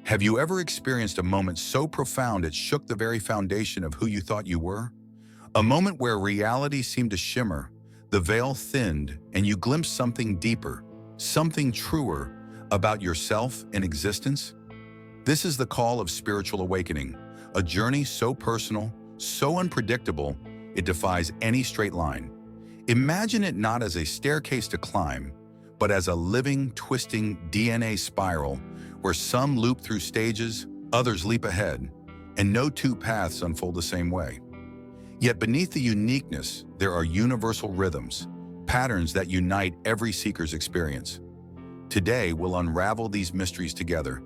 Have you ever experienced a moment so profound it shook the very foundation of who you thought you were? A moment where reality seemed to shimmer, the veil thinned, and you glimpsed something deeper, something truer about yourself and existence? This is the call of spiritual awakening, a journey so personal, so unpredictable, it defies any straight line. Imagine it not as a staircase to climb, but as a living, twisting DNA spiral where some loop through stages, others leap ahead, and no two paths unfold the same way. Yet beneath the uniqueness, there are universal rhythms, patterns that unite every seeker's experience. Today, we'll unravel these mysteries together.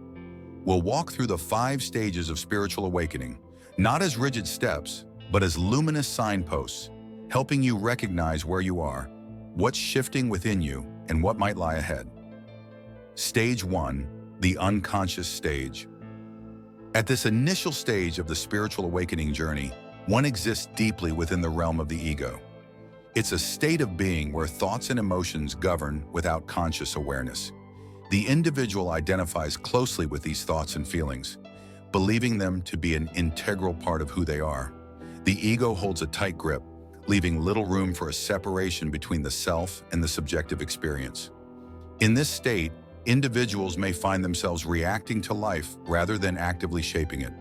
We'll walk through the 5 stages of spiritual awakening, not as rigid steps, but as luminous signposts, helping you recognize where you are, what's shifting within you, and what might lie ahead. Stage 1, the unconscious stage. At this initial stage of the spiritual awakening journey, one exists deeply within the realm of the ego. It's a state of being where thoughts and emotions govern without conscious awareness. The individual identifies closely with these thoughts and feelings, believing them to be an integral part of who they are. The ego holds a tight grip, leaving little room for a separation between the self and the subjective experience. In this state, individuals may find themselves reacting to life rather than actively shaping it.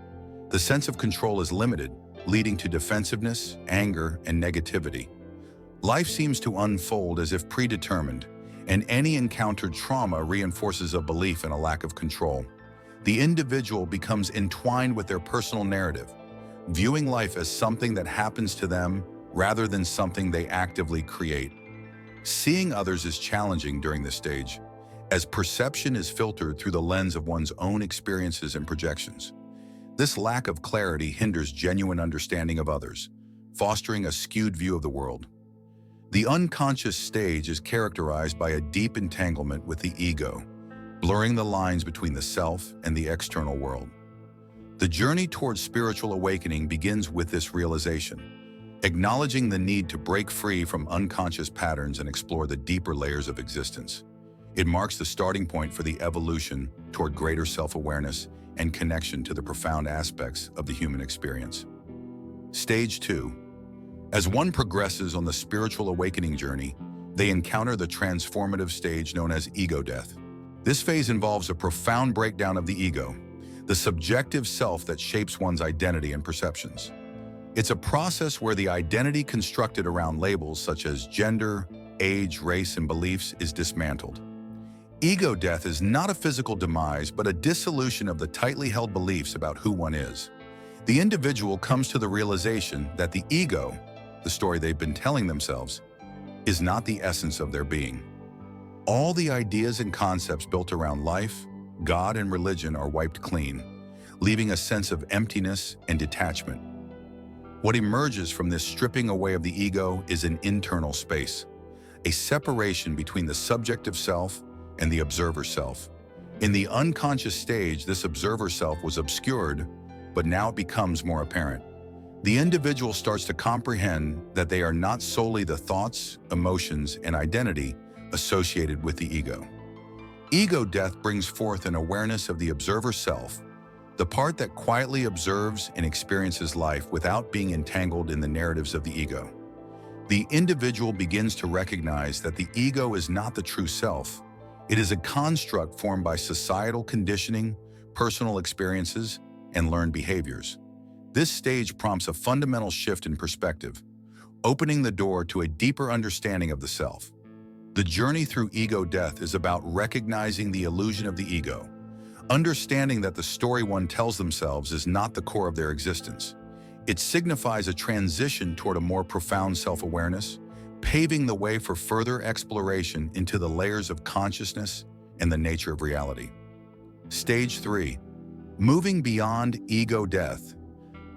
The sense of control is limited, leading to defensiveness, anger, and negativity. Life seems to unfold as if predetermined, and any encountered trauma reinforces a belief in a lack of control. The individual becomes entwined with their personal narrative, viewing life as something that happens to them rather than something they actively create. Seeing others is challenging during this stage, as perception is filtered through the lens of one's own experiences and projections. This lack of clarity hinders genuine understanding of others, fostering a skewed view of the world. The unconscious stage is characterized by a deep entanglement with the ego, blurring the lines between the self and the external world. The journey towards spiritual awakening begins with this realization, acknowledging the need to break free from unconscious patterns and explore the deeper layers of existence. It marks the starting point for the evolution toward greater self-awareness and connection to the profound aspects of the human experience. Stage 2. As one progresses on the spiritual awakening journey, they encounter the transformative stage known as ego death. This phase involves a profound breakdown of the ego, the subjective self that shapes one's identity and perceptions. It's a process where the identity constructed around labels such as gender, age, race, and beliefs is dismantled. Ego death is not a physical demise, but a dissolution of the tightly held beliefs about who one is. The individual comes to the realization that the ego, the story they've been telling themselves, is not the essence of their being. All the ideas and concepts built around life, God, and religion are wiped clean, leaving a sense of emptiness and detachment. What emerges from this stripping away of the ego is an internal space, a separation between the subjective self and the observer self. In the unconscious stage, this observer self was obscured, but now it becomes more apparent. The individual starts to comprehend that they are not solely the thoughts, emotions, and identity associated with the ego. Ego death brings forth an awareness of the observer self, the part that quietly observes and experiences life without being entangled in the narratives of the ego. The individual begins to recognize that the ego is not the true self. It is a construct formed by societal conditioning, personal experiences, and learned behaviors. This stage prompts a fundamental shift in perspective, opening the door to a deeper understanding of the self. The journey through ego death is about recognizing the illusion of the ego, understanding that the story one tells themselves is not the core of their existence. It signifies a transition toward a more profound self-awareness, paving the way for further exploration into the layers of consciousness and the nature of reality. Stage 3. Moving beyond ego death,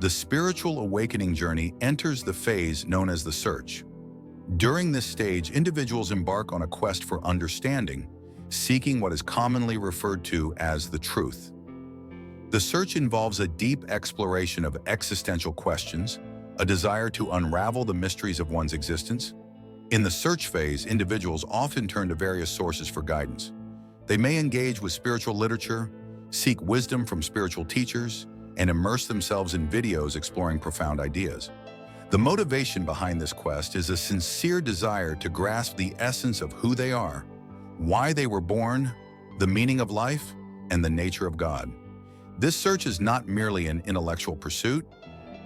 the spiritual awakening journey enters the phase known as the search. During this stage, individuals embark on a quest for understanding, seeking what is commonly referred to as the truth. The search involves a deep exploration of existential questions, a desire to unravel the mysteries of one's existence. In the search phase, individuals often turn to various sources for guidance. They may engage with spiritual literature, seek wisdom from spiritual teachers, and immerse themselves in videos exploring profound ideas. The motivation behind this quest is a sincere desire to grasp the essence of who they are, why they were born, the meaning of life, and the nature of God. This search is not merely an intellectual pursuit,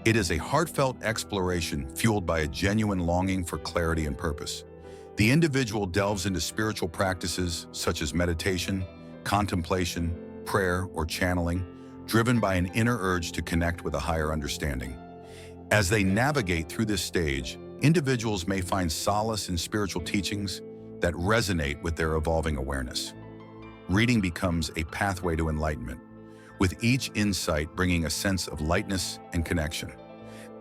it is a heartfelt exploration fueled by a genuine longing for clarity and purpose. The individual delves into spiritual practices such as meditation, contemplation, prayer, or channeling, driven by an inner urge to connect with a higher understanding. As they navigate through this stage, individuals may find solace in spiritual teachings that resonate with their evolving awareness. Reading becomes a pathway to enlightenment, with each insight bringing a sense of lightness and connection.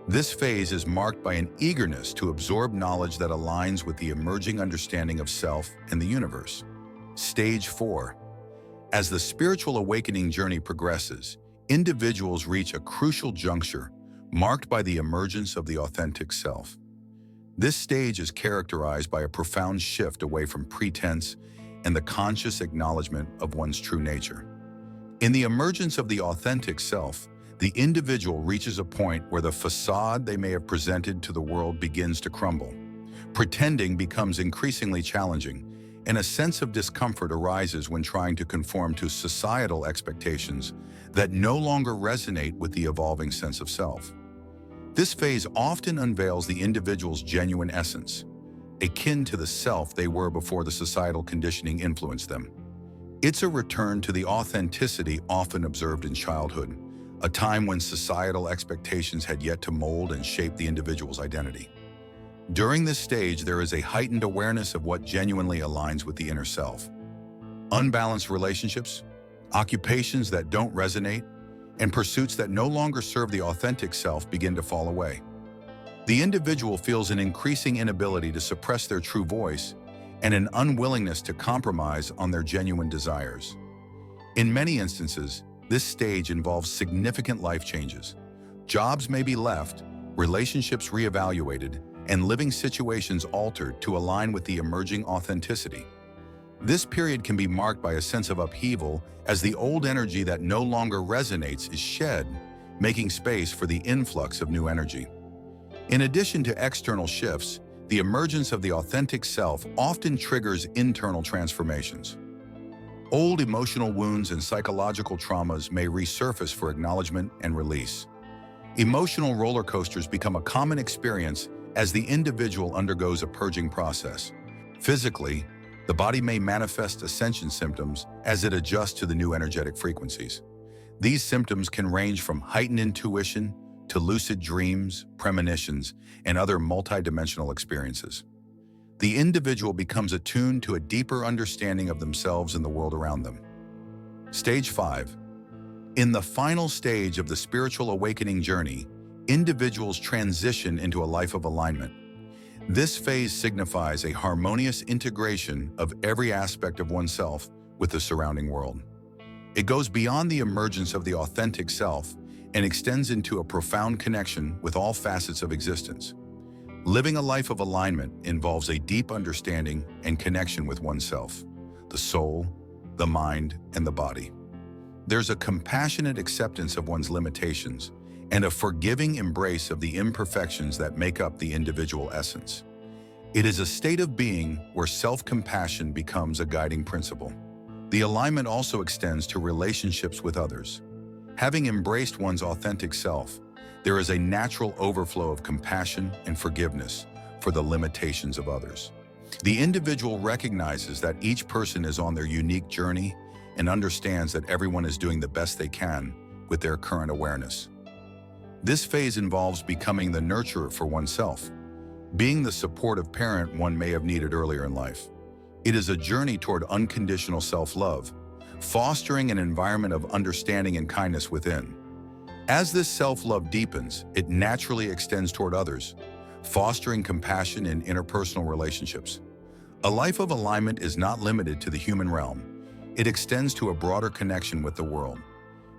This phase is marked by an eagerness to absorb knowledge that aligns with the emerging understanding of self and the universe. Stage 4. As the spiritual awakening journey progresses, individuals reach a crucial juncture marked by the emergence of the authentic self. This stage is characterized by a profound shift away from pretense and the conscious acknowledgement of one's true nature. In the emergence of the authentic self, the individual reaches a point where the facade they may have presented to the world begins to crumble. Pretending becomes increasingly challenging, and a sense of discomfort arises when trying to conform to societal expectations that no longer resonate with the evolving sense of self. This phase often unveils the individual's genuine essence, akin to the self they were before the societal conditioning influenced them. It's a return to the authenticity often observed in childhood, a time when societal expectations had yet to mold and shape the individual's identity. During this stage, there is a heightened awareness of what genuinely aligns with the inner self. Unbalanced relationships, occupations that don't resonate, and pursuits that no longer serve the authentic self begin to fall away. The individual feels an increasing inability to suppress their true voice and an unwillingness to compromise on their genuine desires. In many instances, this stage involves significant life changes. Jobs may be left, relationships reevaluated, and living situations altered to align with the emerging authenticity. This period can be marked by a sense of upheaval as the old energy that no longer resonates is shed, making space for the influx of new energy. In addition to external shifts, the emergence of the authentic self often triggers internal transformations. Old emotional wounds and psychological traumas may resurface for acknowledgement and release. Emotional roller coasters become a common experience as the individual undergoes a purging process. Physically, the body may manifest ascension symptoms as it adjusts to the new energetic frequencies. These symptoms can range from heightened intuition to lucid dreams, premonitions, and other multidimensional experiences. The individual becomes attuned to a deeper understanding of themselves and the world around them. Stage 5. In the final stage of the spiritual awakening journey, individuals transition into a life of alignment. This phase signifies a harmonious integration of every aspect of oneself with the surrounding world. It goes beyond the emergence of the authentic self and extends into a profound connection with all facets of existence. Living a life of alignment involves a deep understanding and connection with oneself, the soul, the mind, and the body. There's a compassionate acceptance of one's limitations and a forgiving embrace of the imperfections that make up the individual essence. It is a state of being where self-compassion becomes a guiding principle. The alignment also extends to relationships with others. Having embraced one's authentic self, there is a natural overflow of compassion and forgiveness for the limitations of others. The individual recognizes that each person is on their unique journey and understands that everyone is doing the best they can with their current awareness. This phase involves becoming the nurturer for oneself, being the supportive parent one may have needed earlier in life. It is a journey toward unconditional self-love, fostering an environment of understanding and kindness within. As this self-love deepens, it naturally extends toward others, fostering compassion in interpersonal relationships. A life of alignment is not limited to the human realm. It extends to a broader connection with the world.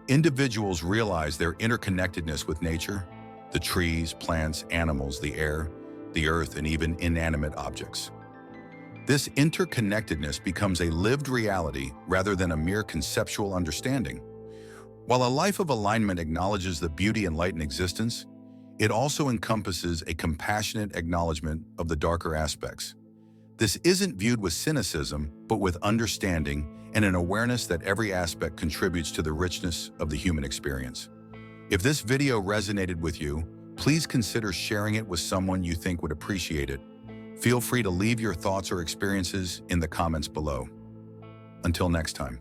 Individuals realize their interconnectedness with nature, the trees, plants, animals, the air, the earth, and even inanimate objects. This interconnectedness becomes a lived reality rather than a mere conceptual understanding. While a life of alignment acknowledges the beauty and light in existence, it also encompasses a compassionate acknowledgement of the darker aspects. This isn't viewed with cynicism, but with understanding and an awareness that every aspect contributes to the richness of the human experience. If this video resonated with you, please consider sharing it with someone you think would appreciate it. Feel free to leave your thoughts or experiences in the comments below. Until next time.